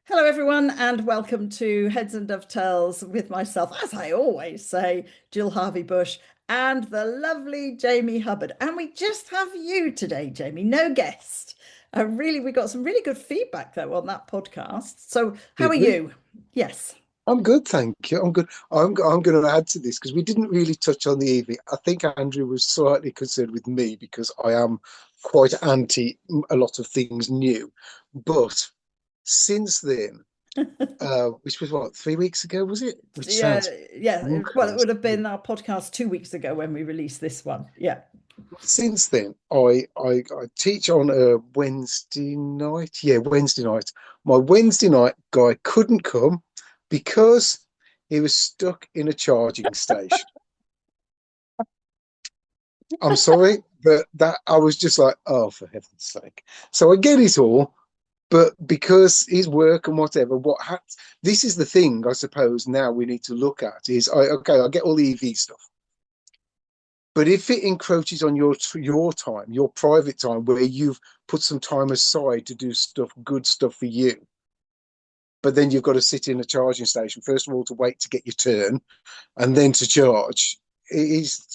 Hello, everyone, and welcome to Heads and Dovetails with myself, as I always say, Jill Harvey-Bush and the lovely Jamie Hubbard. And we just have you today, Jamie, no guest. We got some really good feedback though on that podcast. So, how are Did we? you? Yes. I'm good, thank you. I'm good. I'm going to add to this because we didn't really touch on the EV. I think Andrew was slightly concerned with me because I am quite anti a lot of things new. But since then, which was what, 3 weeks ago, was it? Which Yeah, sounds yeah. Well, it bonkers. would have been our podcast 2 weeks ago when we released this one. Yeah. Since then, I teach on a Wednesday night. Yeah, Wednesday night. My Wednesday night guy couldn't come because he was stuck in a charging station. I'm sorry, but that I was just like, oh, for heaven's sake. So I get it all, but because his work and whatever, this is the thing I suppose now we need to look at is I get all the EV stuff. But if it encroaches on your time, your private time, where you've put some time aside to do good stuff for you, but then you've got to sit in a charging station first of all to wait to get your turn, and then to charge. He's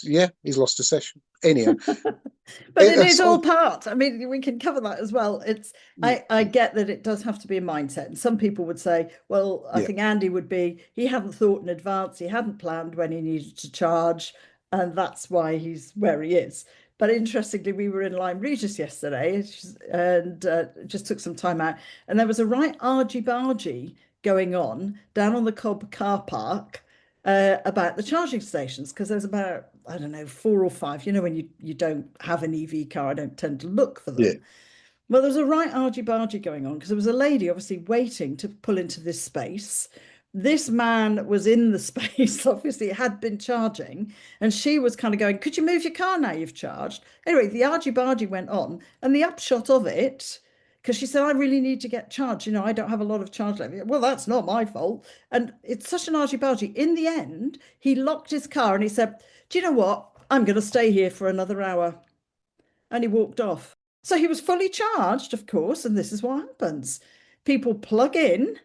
lost a session. Anyhow, But it is all aside, part. I mean, we can cover that as well. I get that it does have to be a mindset. And some people would say, well, I yeah, think Andy would be, he hadn't thought in advance, he hadn't planned when he needed to charge, and that's why he's where he is. But interestingly, we were in Lyme Regis yesterday and just took some time out, and there was a right argy-bargy going on down on the Cobb car park about the charging stations because there's about, I don't know, four or five. You know, when you don't have an EV car, I don't tend to look for yeah, them. Well, there was a right argy-bargy going on because there was a lady obviously waiting to pull into this space. This man was in the space, obviously had been charging, and she was kind of going, could you move your car now you've charged? Anyway, the argy-bargy went on, and the upshot of it, because she said, I really need to get charged. You know, I don't have a lot of charge left. Well, that's not my fault. And it's such an argy-bargy. In the end, he locked his car and he said, do you know what? I'm going to stay here for another hour. And he walked off. So he was fully charged, of course, and this is what happens. People plug in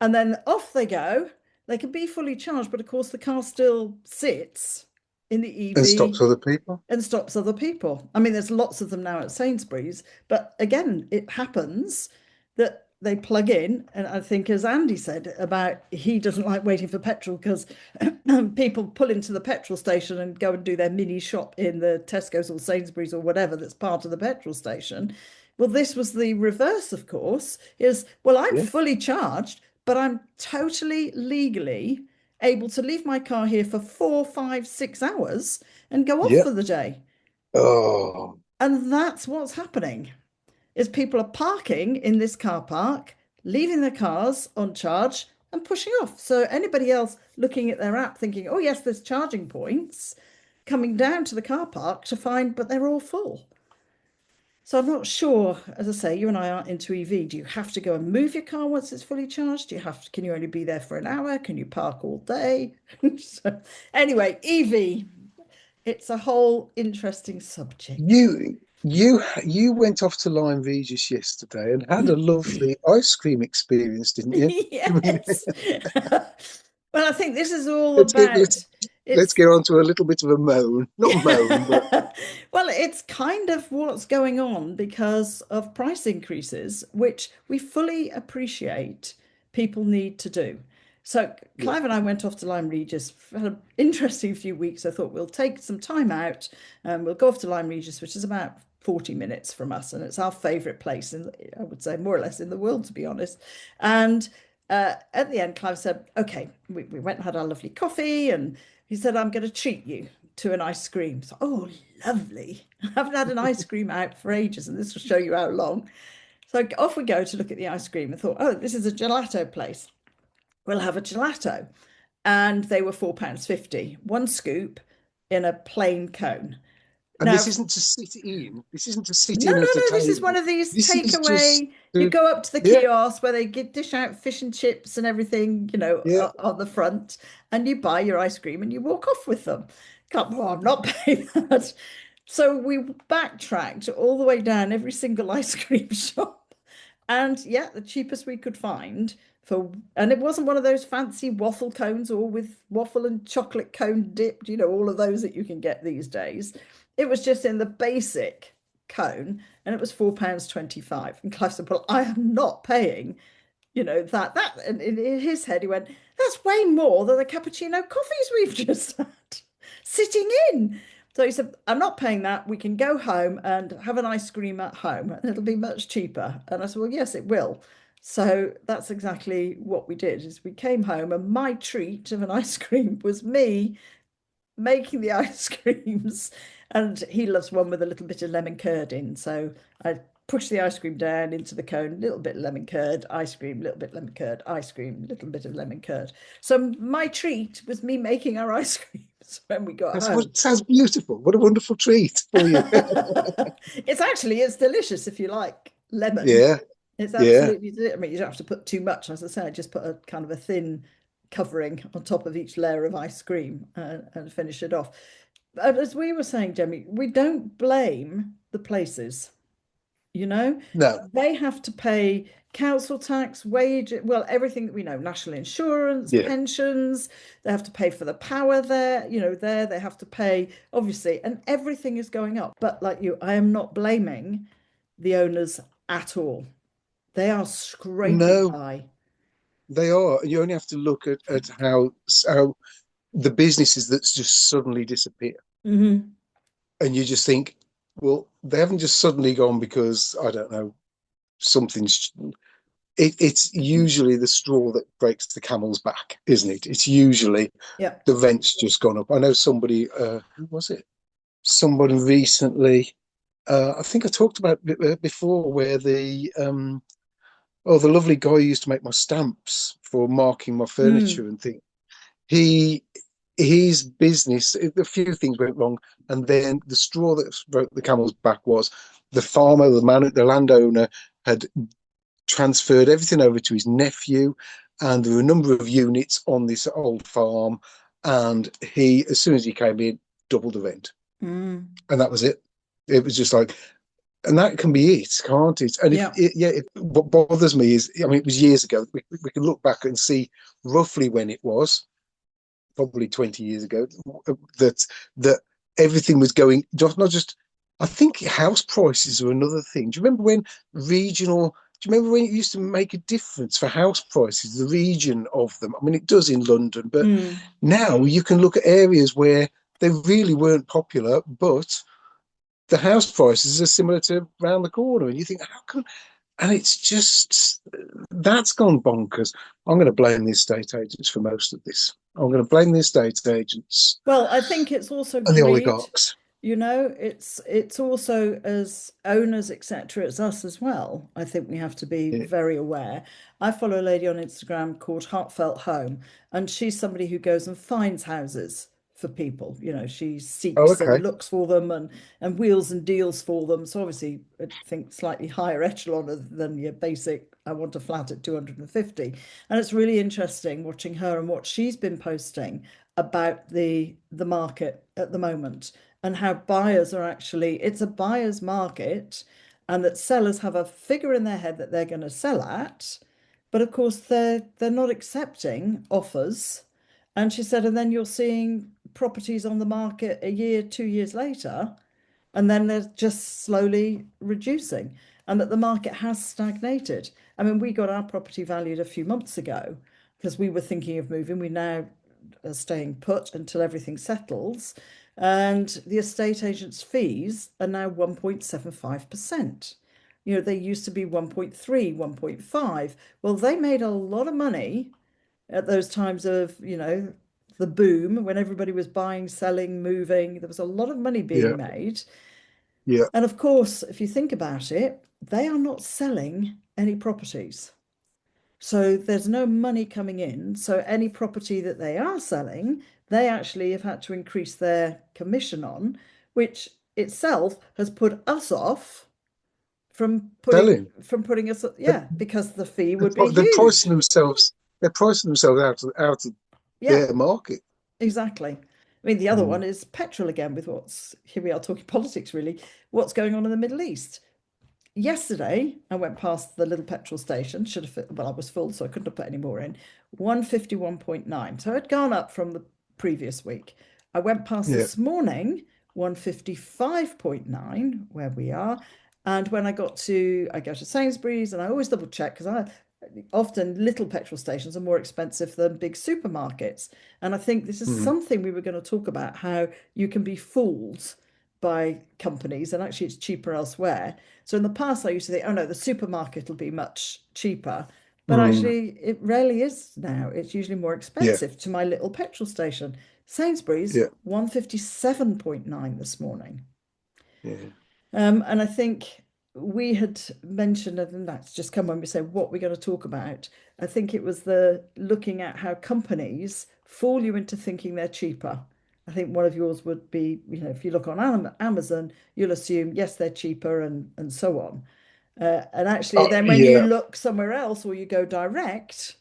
and then off they go. They can be fully charged, but of course the car still sits in the and stops EV other people. and stops other people. I mean, there's lots of them now at Sainsbury's, but again, it happens that they plug in. And I think, as Andy said about he doesn't like waiting for petrol because people pull into the petrol station and go and do their mini shop in the Tesco's or Sainsbury's or whatever that's part of the petrol station. Well, this was the reverse, of course, is, well, I'm Yeah, fully charged, but I'm totally legally able to leave my car here for 4, 5, 6 hours and go off yeah. for the day. Oh, And that's what's happening is people are parking in this car park, leaving their cars on charge and pushing off. So anybody else looking at their app thinking, oh yes, there's charging points, coming down to the car park to find, but they're all full. So I'm not sure, as I say, you and I aren't into EV. Do you have to go and move your car once it's fully charged? Do you have to, can you only be there for an hour? Can you park all day? So, anyway, EV, it's a whole interesting subject. you went off to Lyme Regis yesterday and had a lovely ice cream experience, didn't you? Yes. Well, I think this is all let's get let's about let's it's get on to a little bit of a moan, not moan, but well, it's kind of what's going on because of price increases, which we fully appreciate people need to do. So yeah, Clive and I went off to Lyme Regis, had an interesting few weeks. I thought we'll take some time out and we'll go off to Lyme Regis, which is about 40 minutes from us, and it's our favorite place in, I would say, more or less in the world, to be honest. And at the end, Clive said, okay, we went and had our lovely coffee, and he said, I'm going to treat you to an ice cream. So, oh, lovely. I haven't had an ice cream out for ages, and this will show you how long. So off we go to look at the ice cream and thought, oh, this is a gelato place. We'll have a gelato. And they were £4.50, one scoop in a plain cone. and Now, this isn't to sit in. This isn't to sit no, no, in at a no. This is one table. of these This is just takeaway. You go up to the yeah, kiosk where they dish out fish and chips and everything, you know, yeah. on the front, and you buy your ice cream and you walk off with them. Come on, I'm not paying that. So we backtracked all the way down every single ice cream shop And yeah, the cheapest we could find for, and it wasn't one of those fancy waffle cones or with waffle and chocolate cone dipped, all of those that you can get these days. It was just in the basic cone, and it was £4.25. And Clive said, well, I am not paying, that. And in his head, he went, that's way more than the cappuccino coffees we've just had sitting in. So he said, I'm not paying that. We can go home and have an ice cream at home, and it'll be much cheaper. And I said, well, yes, it will. So that's exactly what we did, is we came home, and my treat of an ice cream was me making the ice creams. And he loves one with a little bit of lemon curd in. So I push the ice cream down into the cone, little bit lemon curd, ice cream, little bit lemon curd, ice cream, little bit of lemon curd. So my treat was me making our ice creams when we got That's home. what sounds beautiful. What a wonderful treat for you. It's delicious if you like lemon. Yeah, It's yeah. absolutely, I mean, you don't have to put too much. As I say, I just put a kind of a thin covering on top of each layer of ice cream and finish it off. But as we were saying, Jamie, we don't blame the places. You know, No, they have to pay council tax, wage, well, everything that we know, national insurance, yeah. pensions, they have to pay for the power there, there they have to pay, obviously, and everything is going up. But like you, I am not blaming the owners at all. They are scraping No, by. they are. You only have to look at how the businesses that's just suddenly disappear. Hmm. And you just think, well, they haven't just suddenly gone because, I don't know, something's it's usually the straw that breaks the camel's back, isn't it? It's usually Yeah. the rent's just gone up. I know somebody, who was it? Somebody recently, I think I talked about it before, where the lovely guy who used to make my stamps for marking my furniture Mm. and things. He his business, a few things went wrong, and then the straw that broke the camel's back was the farmer, the landowner, had transferred everything over to his nephew, and there were a number of units on this old farm, and he, as soon as he came in, doubled the rent, Mm. and that was it. It was just like, and that can be it, can't it? And if Yeah. it, yeah, what bothers me is, I mean, it was years ago. We can look back and see roughly when it was, probably 20 years ago, that that everything was going, just not just, I think house prices are another thing. Do you remember when regional, do you remember when it used to make a difference for house prices, the region of them? I mean, it does in London, but Mm. now you can look at areas where they really weren't popular, but the house prices are similar to around the corner, and you think, how come? And it's just, that's gone bonkers. I'm going to blame the estate agents for most of this. I'm going to blame the estate agents Well, I think it's also and the greed. oligarchs. It's also as owners, etc., it's us as well. I think we have to be Yeah. very aware. I follow a lady on Instagram called Heartfelt Home, and she's somebody who goes and finds houses for people. She Oh, seeks and okay. looks for them and wheels and deals for them. So obviously, I think slightly higher echelon than your basic, I want a flat at 250. And it's really interesting watching her and what she's been posting about the market at the moment and how buyers are actually, it's a buyer's market, and that sellers have a figure in their head that they're going to sell at, but of course they're not accepting offers. And she said, and then you're seeing properties on the market a year, 2 years later, and then they're just slowly reducing, and that the market has stagnated. I mean, we got our property valued a few months ago because we were thinking of moving. We now are staying put until everything settles, and the estate agent's fees are now 1.75%. They used to be 1.3, 1.5. Well, they made a lot of money at those times of, the boom when everybody was buying, selling, moving. There was a lot of money Yeah. being made. Yeah. And of course, if you think about it, they are not selling any properties. So there's no money coming in. So any property that they are selling, they actually have had to increase their commission on, which itself has put us off Selling. from putting us, They're, yeah, because the fee they're, would be they're pricing huge. themselves. They're pricing themselves out of Yeah, their market. exactly. I mean, the other one Mm. is petrol again, with here we are talking politics really, what's going on in the Middle East. yesterday I went past the little petrol station, should have fit, well, I was full, so I couldn't have put any more in. 151.9. So it had gone up from the previous week. I went past Yeah. this morning, 155.9, where we are. And when I go to Sainsbury's, and I always double check because I often little petrol stations are more expensive than big supermarkets. And I think this is Mm. something we were going to talk about, how you can be fooled by companies and actually it's cheaper elsewhere. So in the past, I used to think, oh no, the supermarket will be much cheaper. But Mm. actually, it rarely is now. It's usually more Yeah. expensive to my little petrol station. Sainsbury's, Yeah. 157.9 this morning. Yeah. And I think we had mentioned, and that's just come when we said what we're going to talk about. I think it was the looking at how companies fool you into thinking they're cheaper. I think one of yours would be, if you look on Amazon, you'll assume, yes, they're cheaper and so on. And actually, then when you Yeah. look somewhere else or you go direct,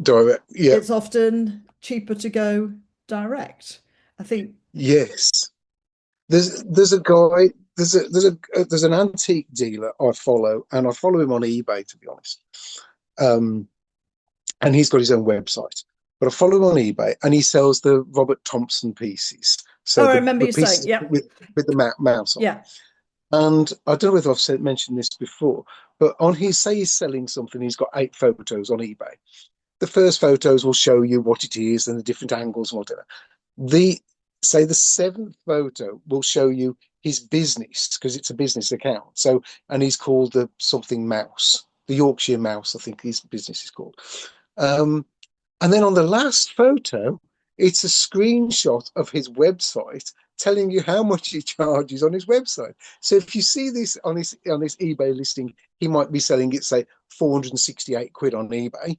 Direct. Yeah. it's often cheaper to go direct. I think, Yes. There's a guy. There's an antique dealer I follow, and I follow him on eBay, to be honest. Um, and he's got his own website. But I follow him on eBay, and he sells the Robert Thompson pieces. So oh, I the remember the you saying, pieces yeah, with the mouse on. yeah. And I don't know whether I've mentioned this before, but on his say he's selling something, he's got 8 photos on eBay. The first photos will show you what it is and the different angles and whatever. The say the seventh photo will show you his business because it's a business account. So and he's called the something mouse, the Yorkshire Mouse, I think his business is called. Um, and then on the last photo, it's a screenshot of his website telling you how much he charges on his website. So if you see this on his eBay listing, he might be selling it, say, 468 quid on eBay.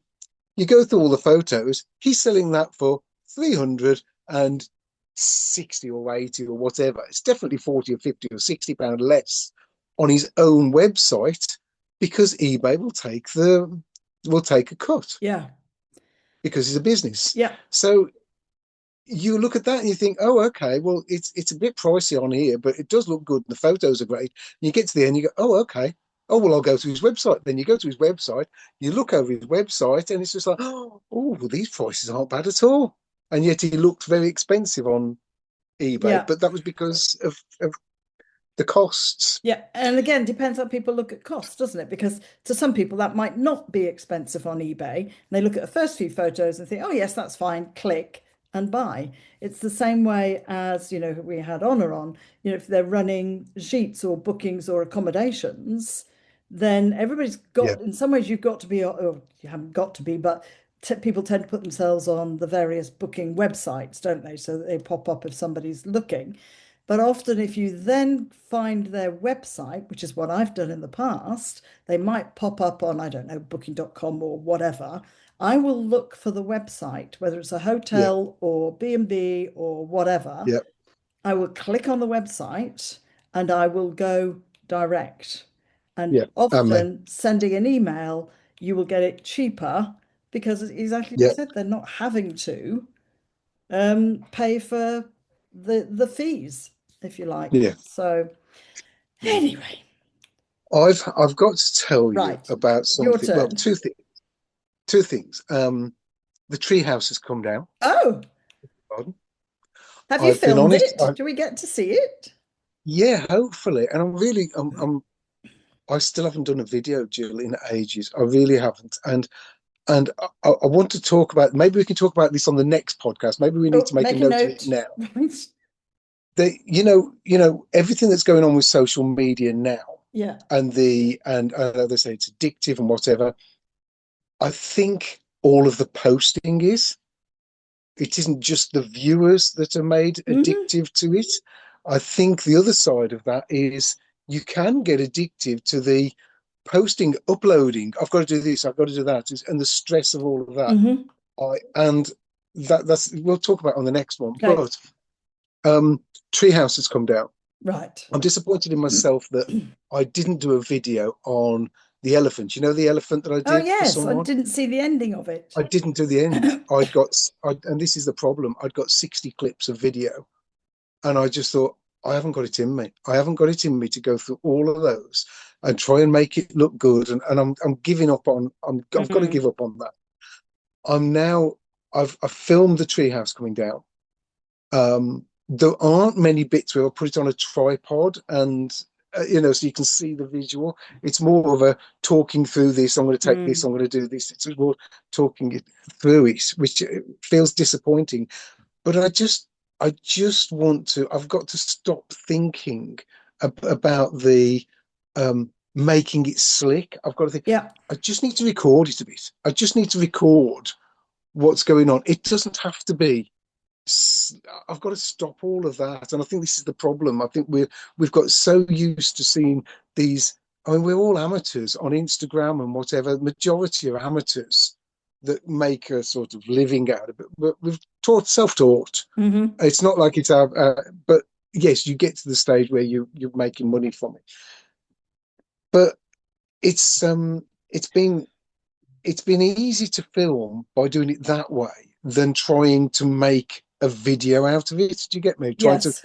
You go through all the photos, he's selling that for 360 or 80 or whatever. It's definitely 40 or 50 or 60 pound less on his own website because eBay will take a cut Yeah. because it's a business. Yeah. So you look at that and you think, oh, okay, well, it's a bit pricey on here, but it does look good. And the photos are great. And you get to the end, you go, oh, okay. Oh, well, I'll go to his website. Then you go to his website, you look over his website, and it's just like, oh, well, these prices aren't bad at all. And yet he looked very expensive on eBay, Yeah. but that was because of the costs. Yeah. And again, depends how people look at cost, doesn't it? Because to some people that might not be expensive on eBay. And they look at the first few photos and think, oh yes, that's fine, click and buy. It's the same way as, we had Honor on, if they're running sheets or bookings or accommodations, then everybody's Yeah, got, in some ways you've got to be, or you haven't got to be, but people tend to put themselves on the various booking websites, don't they? So that they pop up if somebody's looking. But often, if you then find their website, which is what I've done in the past, they might pop up on, I don't know, booking.com or whatever. I will look for the website, whether it's a yeah, hotel or B&B or whatever. yeah, I will click on the website and I will go direct. And yeah. Amen. often, sending an email, you will get it cheaper because, exactly as Yeah, you said, they're not having to pay for the fees, if you like. yeah. So Mm. anyway, I've got to tell you right, about your something. Well, turn. two things. The tree house has come down. Oh, Pardon. have you I've been filmed honest. it? Do we get to see it? Yeah, hopefully. And I still haven't done a video, Jill, in ages. I really haven't. And I want to talk about. Maybe we can talk about this on the next podcast. Maybe we need Oh, to make a make a note of it note. now. Right. Everything that's going on with social media now, Yeah. and I know they say it's addictive and whatever. I think all of the posting is. It isn't just the viewers that are made Hmm. addictive to it. I think the other side of that is you can get addictive to the posting, uploading. I've got to do this, I've got to do that, and the stress of all of that. Hmm. And that's we'll talk about on the next one. Okay. But um, Treehouse has come down. Right. I'm disappointed in myself that I didn't do a video on the elephant. You know the elephant that I Oh, did for yes. I someone? didn't see the ending of it. I didn't do the end. And this is the problem. I'd got 60 clips of video, and I just thought, I haven't got it in me. I haven't got it in me to go through all of those. and try and make it look good. And I'm giving up on. I've got to Mm, give up on that. I'm now. I've filmed the treehouse coming down. There aren't many bits where I put it on a tripod and so you can see the visual. It's more of a talking through this. I'm going to take this. mm. I'm going to do this. It's more talking it through it, which feels disappointing. But I just want to. I've got to stop thinking about the making it slick. I've got to think. Yeah. I just need to record it a bit. I just need to record what's going on. It doesn't have to be. I've got to stop all of that, and I think this is the problem. I think we've got so used to seeing these. I mean, we're all amateurs on Instagram and whatever. Majority are amateurs that make a sort of living out of it. But we've taught self-taught. Hmm. It's not like it's our. But yes, you get to the stage where you're making money from it. But it's it's been it's been easy to film by doing it that way than trying to make a video out of it. Do you get me? Trying to Yes.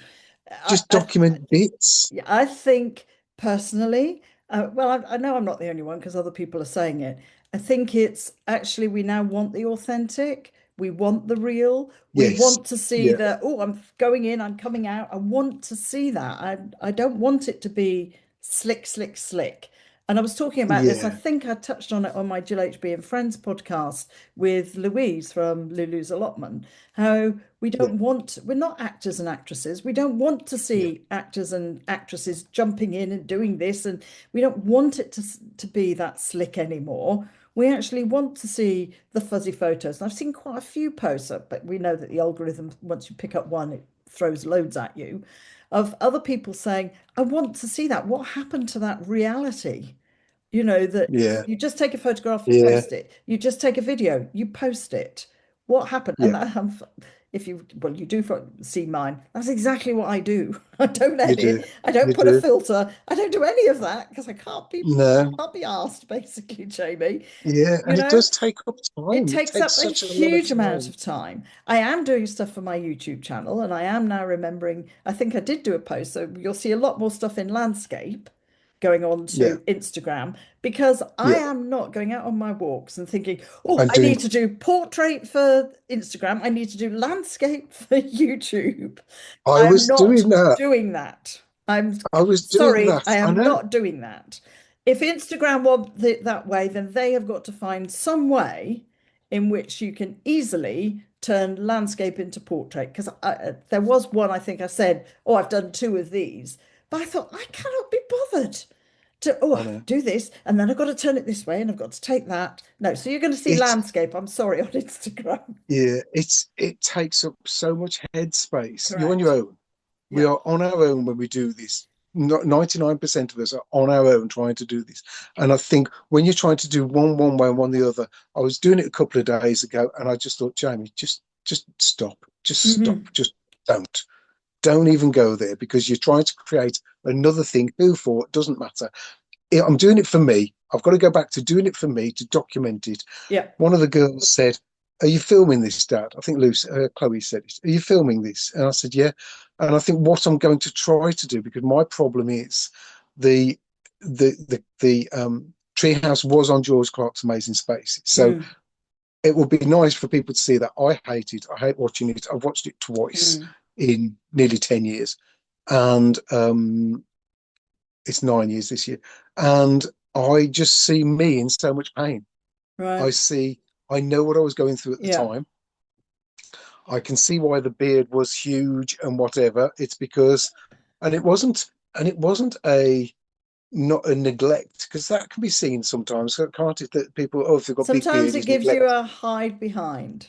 just document bits. Yeah, I think personally, well, I know I'm not the only one because other people are saying it. I think it's actually we now want the authentic. We want the real. We Yes. want to see Yeah. the, oh, I'm going in, I'm coming out. I want to see that. I don't want it to be slick, slick, slick. And I was talking about this. I Yeah. think I touched on it on my Jill HB and Friends podcast with Louise from Lulu's Allotment. How we Yeah. don't want, we're not actors and actresses. We don't want to Yeah. see actors and actresses jumping in and doing this. And we don't want it to be that slick anymore. We actually want to see the fuzzy photos. And I've seen quite a few posts, but we know that the algorithm, once you pick up one, it throws loads at you, of other people saying, I want to see that. What happened to that reality? That Yeah. you just take a photograph, you Yeah. post it. You just take a video, you post it. What happened? Yeah. And if you, well, you do see mine. That's exactly what I do. I don't You do. edit. I don't You put a do. filter. I don't do any of that because No. can't be asked, basically, Jamie. Yeah. You And it know, does take up it time. It takes up takes a such a lot of huge amount time. of time. I am doing stuff for my YouTube channel, and I am now remembering, I think I did do a post, so you'll see a lot more stuff in landscape going on Yeah. to Instagram because I Yeah. am not going out on my walks and thinking, oh, And I doing. need to do portrait for Instagram, I need to do landscape for YouTube. I I am was not doing that. doing that. I'm I was doing sorry, that. I I am know. not doing that. If Instagram want it that way, then they have got to find some way in which you can easily turn landscape into portrait. Because there was one, I think I said, oh, I've done two of these. But I thought, I cannot be bothered to, oh, I know. do this. And then I've got to turn it this way and I've got to take that. No, so you're going to see It's landscape, I'm sorry, on Instagram. yeah. It takes up so much headspace. You're on your Correct. own. We Yeah. are on our own when we do this. 99% of us are on our own trying to do this. And I think when you're trying to do one way and one the other, I was doing it a couple of days ago and I just thought, Jamie, just stop. Just stop. Hmm. Just don't. Don't even go there because you're trying to create another thing. Who for? It doesn't matter. I'm doing it for me. I've got to go back to doing it for me to document it. Yeah. One of the girls said, "Are you filming this, Dad?" I think Lucy, Chloe said it. Are you filming this? And I said, "Yeah." And I think what I'm going to try to do, because my problem is the the treehouse was on George Clark's Amazing Space, so Mm, it would be nice for people to see that I hate it. I hate watching it. I've watched it twice mm, in nearly 10 years, and it's 9 years this year, and I just see me in so much pain. I right. see, I know what I was going through at the Yeah. time. I can see why the beard was huge and whatever. It's because, and it wasn't a not a neglect because that can be seen sometimes, can't it? That people, oh, if they've got big Sometimes beard, it is gives you neglect. a hide behind.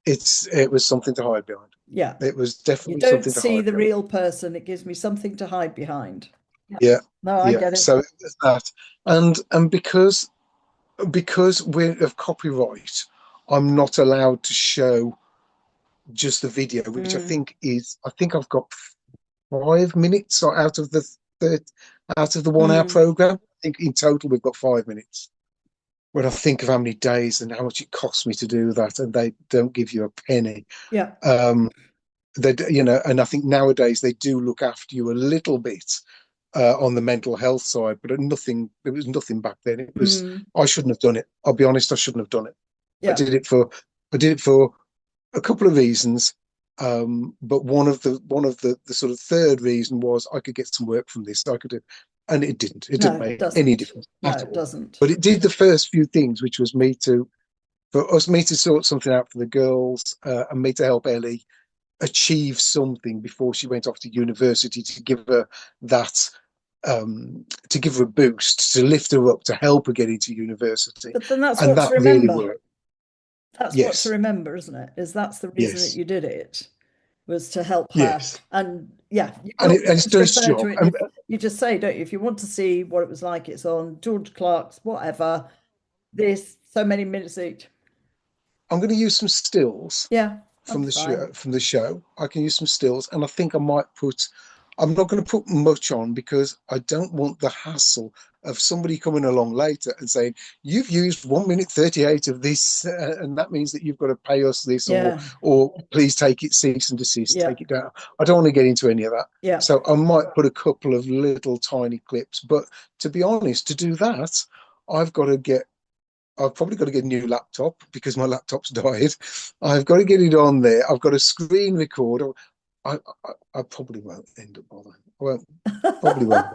It was something to hide behind. Yeah. It was You definitely don't something to see hide the behind. real person. It gives me something to hide behind. Yeah. Yeah, No, I yeah. get it. So it was that, and because we're of copyright, I'm not allowed to show just the video, which Mm, I think I've got 5 minutes or out of the 1 hour mm, program. I think in total we've got 5 minutes. When I think of how many days and how much it costs me to do that, and they don't give you a penny. yeah. They, and I think nowadays they do look after you a little bit, on the mental health side, but nothing. There was nothing back then. It was. Mm, I shouldn't have done it. I'll be honest. I shouldn't have done it. I yeah. did it for. I did it for a couple of reasons. But one of the sort of third reason was I could get some work from this. I could do, and it didn't. It No, didn't it make any doesn't. difference No, at it all. doesn't. But it did the first few things, which was me to sort something out for the girls, and me to help Ellie achieve something before she went off to university, to give her that to give her a boost, to lift her up, to help her get into university. But then that's And what to that really remember. worked. That's what to Yes, remember, isn't it? Is that's the reason that yes, you did it, was to help her. yes. And yeah, you can And, always it's just done its refer to job. it. If you just say, don't you? If you want to see what it was like, it's on George Clark's, whatever, this, so many minutes each. I'm going to use some stills Yeah, that'd from be the fine. show. From the show, I can use some stills, and I think I might put. I'm not going to put much on because I don't want the hassle of somebody coming along later and saying you've used 1 minute 38 of this, and that means that you've got to pay us this, Yeah, or please take it, cease and desist, yeah, take it down. I don't want to get into any of that. yeah. So I might put a couple of little tiny clips, but to be honest, to do that, I've got to get I've probably got to get a new laptop because my laptop's died. I've got to get it on there. I've got a screen recorder. I probably won't end up bothering. I won't, probably won't.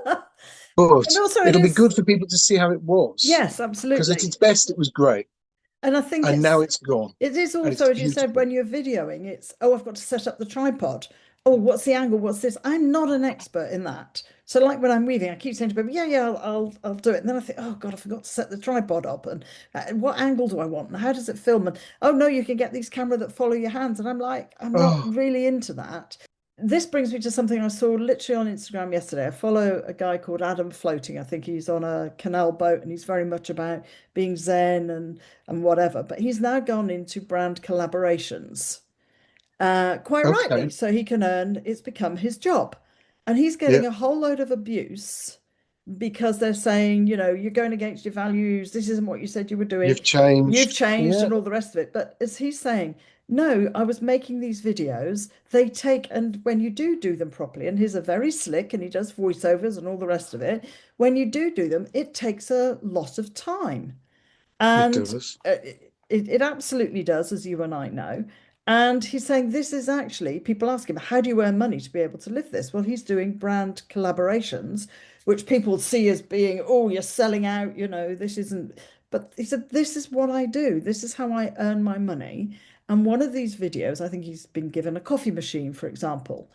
But And also, it it'll be is, good for people to see how it was. yes, Because at absolutely. its best, it was great. And I think And now it's gone. it is And it's also, as you said, beautiful. when you're videoing, it's, oh, I've got to set up the tripod. Oh, what's the angle? What's this? I'm not an expert in that. So like when I'm weaving, I keep saying to people, yeah, yeah, I'll do it. And then I think, oh God, I forgot to set the tripod up. And what angle do I want? And how does it film? And oh no, you can get these camera that follow your hands. And I'm like, I'm not Oh, really into that. This brings me to something I saw literally on Instagram yesterday. I follow a guy called Adam Floating. I think he's on a canal boat and he's very much about being zen and whatever. But he's now gone into brand collaborations, quite rightly. okay. So he can earn, it's become his job. And he's Yeah. getting a whole load of abuse because they're saying, you're going against your values. This isn't what you said you were doing. You've You've changed. changed Yeah. and all the rest of it. But as he's saying, no, I was making these videos. They take, and when you do them properly, and he's a very slick and he does voiceovers and all the rest of it, when you do them, it takes a lot of time. It And does. it absolutely does, as you and I know. And he's saying this is actually, people ask him, how do you earn money to be able to live this? Well, he's doing brand collaborations, which people see as being, oh, you're selling out, this isn't. But he said, this is what I do. This is how I earn my money. And one of these videos, I think he's been given a coffee machine, for example,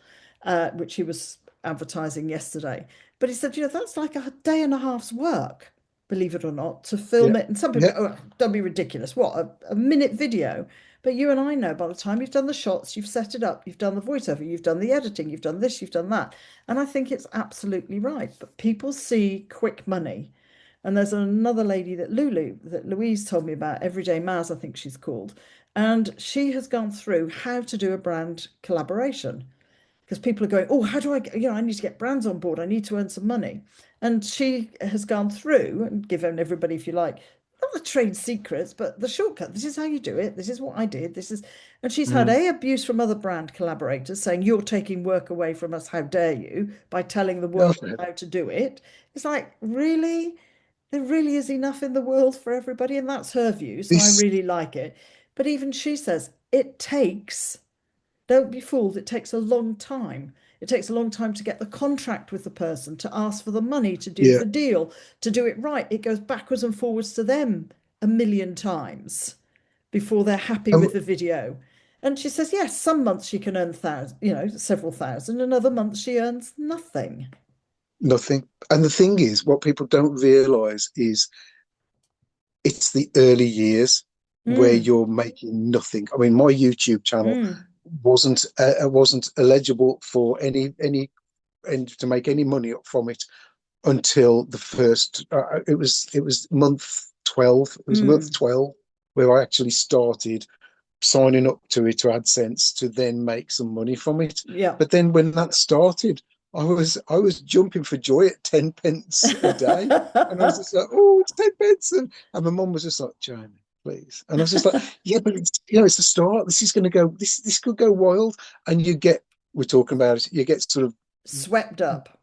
which he was advertising yesterday. But he said, that's like a day and a half's work, believe it or not, to film Yeah. it. And some people Yeah. go, oh, don't be ridiculous. What, a minute video? But you and I know by the time you've done the shots, you've set it up, you've done the voiceover, you've done the editing, you've done this, you've done that. And I think it's absolutely right. But people see quick money. And there's another lady that Louise told me about, Everyday Maz, I think she's called. And she has gone through how to do a brand collaboration because people are going, oh, how do I get, I need to get brands on board. I need to earn some money. And she has gone through and given everybody, if you like, not the trade secrets, but the shortcut. This is how you do it. This is what I did. And she's had Mm. abuse from other brand collaborators saying, you're taking work away from us. How dare you, by telling the world Okay. how to do it. It's like, really? There really is enough in the world for everybody. And that's her view. So I This. really like it. But even she says it takes, don't be fooled, it takes a long time. It takes a long time to get the contract with the person, to ask for the money, to do Yeah. the deal, to do it right. It goes backwards and forwards to them a million times before they're happy Um, with the video. And she says, yes, some months she can earn several thousand, and other months she earns nothing. Nothing. And the thing is, what people don't realize is it's the early years where Mm, you're making nothing. I mean, my YouTube channel mm, wasn't eligible for any and to make any money up from it until the first. It was month 12. It was month mm. 12 where I actually started signing up to it to AdSense to then make some money from it. Yeah. But then when that started, I was jumping for joy at 10 pence a day. And I was just like, oh, it's 10 pence. And my mum was just like, Jamie, please. And I was just like, yeah, but it's the start. This is gonna go, this could go wild. And we're talking about it, you get sort of Swept up.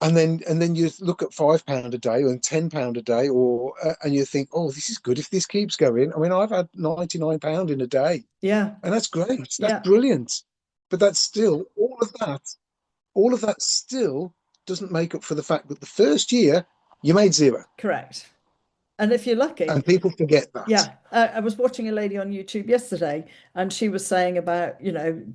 and then you look at £5 a day and £10 a day, or and you think, oh, this is good if this keeps going. I mean, I've had £99 in a day, Yeah. and that's great. That's Yeah. brilliant. But that's still all of that still doesn't make up for the fact that the first year you made zero, Correct. And if you're lucky, and people forget that. yeah, I was watching a lady on YouTube yesterday, and she was saying about,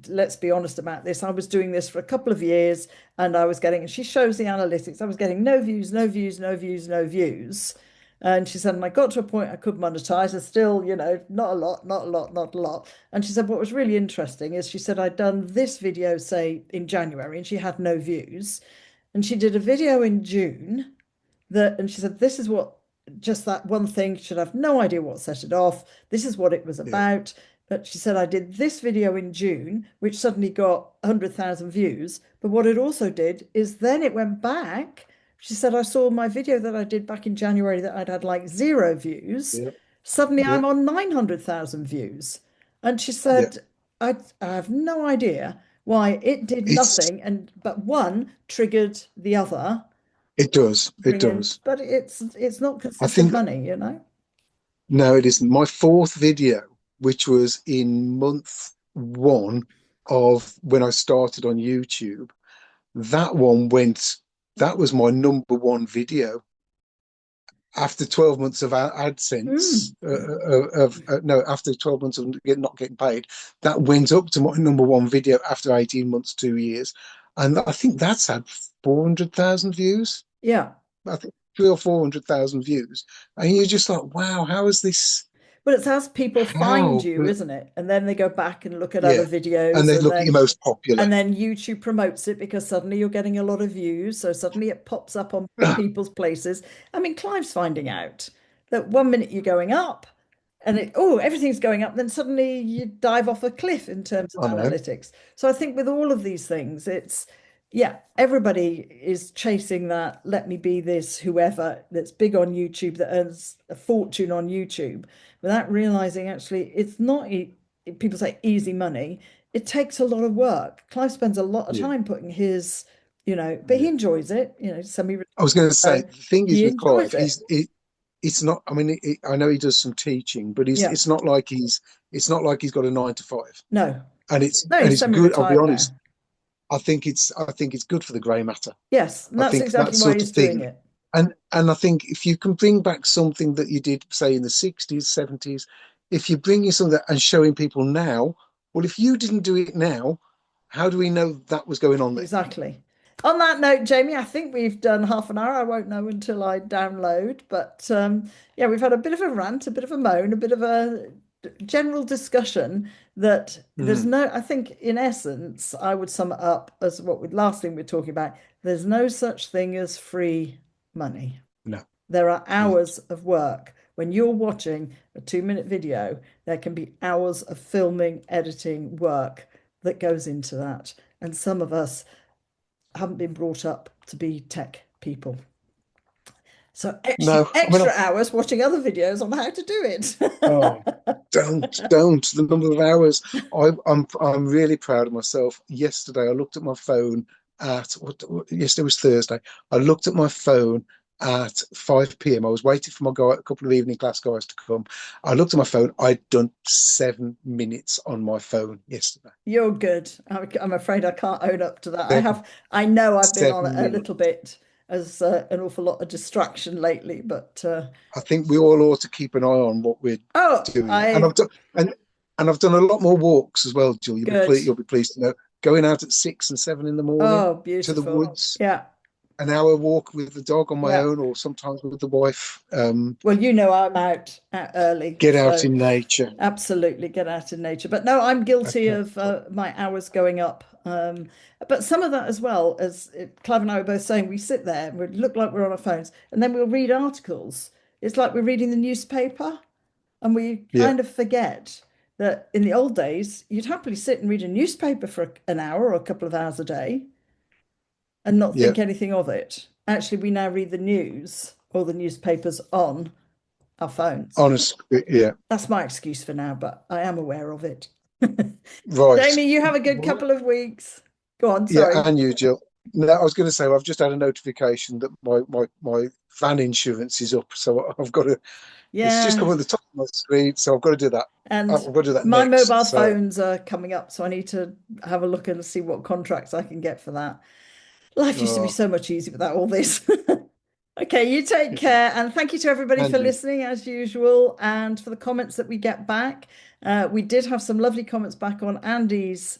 let's be honest about this. I was doing this for a couple of years, and I was getting, she shows the analytics, I was getting no views, no views, no views, no views. And she said, and I got to a point I could monetize, and still, not a lot, not a lot, not a lot. And she said, what was really interesting is she said, I'd done this video, say, in January, and she had no views. And she did a video in June and she said, this is what, just that one thing, should have no idea what set it off. This is what it was Yeah, about. But she said, I did this video in June, which suddenly got 100,000 views. But what it also did is then it went back. She said, I saw my video that I did back in January that I'd had like 0 views. yeah, Suddenly yeah, I'm on 900,000 views. And she yeah. said, I have no idea why it did It's nothing. But one triggered the other it does, it bring in, does. but it's not I consistent think money. no, it isn't. My fourth video, which was in month one of when I started on YouTube, that one went. That was my number one video after 12 months of AdSense, Mm, no, after 12 months of not getting paid, that went up to my number one video after 18 months, 2 years. And I think that's had 400,000 views. yeah. I think three or 400,000 views. And you're just like, wow, how is this? But it's as people find How? you, isn't it? And then they go back and look at other Yeah. And videos, they and look at your then most popular. YouTube promotes it because suddenly you're getting a lot of views. So suddenly it pops up on people's places. I mean, Clive's finding out that one minute you're going up and everything's going up, then suddenly you dive off a cliff in terms of I know. analytics. So I think with all of these things, yeah, everybody is chasing that. Let me be this whoever that's big on YouTube, that earns a fortune on YouTube, without realizing actually it's not, people say easy money. It takes a lot of work. Clive spends a lot of Yeah. time putting but he Yeah. enjoys it, I was going to say, so the thing is he with enjoys Clive, it. it's not, I mean, I know he does some teaching, but Yeah. it's not like he's got a 9 to 5. No, And it's no, and he's it's good. I'll be semi-retired honest. now. I think it's good for the grey matter. Yes, and I that's think that exactly why sort of he's doing thing. it. And I think if you can bring back something that you did, say, in the 60s, 70s, if you're bringing something and showing people now, well, if you didn't do it now, how do we know that was going on then? Exactly. On that note, Jamie, I think we've done half an hour. I won't know until I download. But yeah, we've had a bit of a rant, a bit of a moan, a bit of a general discussion that there's Mm, no, I think in essence, I would sum it up as what we last thing we're talking about. There's no such thing as free money. no, There are no, hours of work. When you're watching a 2-minute video, there can be hours of filming, editing, work that goes into that. And some of us haven't been brought up to be tech people. So extra no. I mean, extra hours watching other videos on how to do oh, it. don't. The number of hours. I'm really proud of myself. Yesterday, I looked at my phone at yesterday was Thursday. I looked at my phone at 5 p.m. I was waiting for a couple of evening class guys to come. I looked at my phone. I'd done 7 minutes on my phone yesterday. You're good. I'm afraid I can't own up to that. Seven, I know I've been on it seven a little minutes. bit as an awful lot of distraction lately, but I think we all ought to keep an eye on what we're oh, doing. And I I've done and I've done a lot more walks as well, Jill. good. You'll be pleased to know. Going out at 6 and 7 in the morning Oh, to the beautiful. woods, Yeah, an hour walk with the dog on my yeah. own, or sometimes with the wife. Well, I'm out early, Get out so in nature. absolutely get out in nature. But no, I'm guilty Okay. of my hours going up. But some of that as well, as Clive and I were both saying, we sit there and we look like we're on our phones, and then we'll read articles. It's like we're reading the newspaper, and we Yeah, kind of forget that in the old days, you'd happily sit and read a newspaper for an hour or a couple of hours a day and not yeah. think anything of it. Actually, we now read the news or the newspapers on our phones. Honestly, yeah. That's my excuse for now, but I am aware of it. Right. Jamie, you have a good couple of weeks. Go on, Yeah, sorry. and you, Jill. No, I was going to say I've just had a notification that my van insurance is up, so I've got to. It's just come Yeah. at the top of my screen, so I've got to do that. I've And got to do that my next. mobile So, phones are coming up, so I need to have a look and see what contracts I can get for that. Life used to be oh, so much easier without all this. Okay, you take yeah. care. And thank you to everybody for Andrew, listening as usual and for the comments that we get back. We did have some lovely comments back on Andy's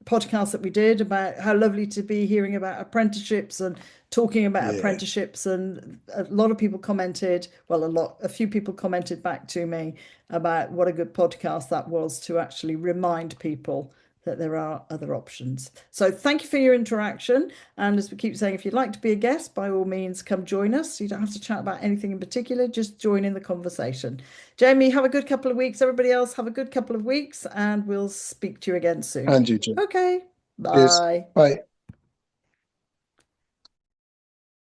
podcast that we did about how lovely to be hearing about apprenticeships and talking about yeah, apprenticeships. And a lot of people commented, well, a few people commented back to me about what a good podcast that was to actually remind people that there are other options. So thank you for your interaction. And as we keep saying, if you'd like to be a guest, by all means, come join us. You don't have to chat about anything in particular, just join in the conversation. Jamie, have a good couple of weeks. Everybody else, have a good couple of weeks, and we'll speak to you again soon. Andrew, Jim. Okay, Cheers. bye. Bye.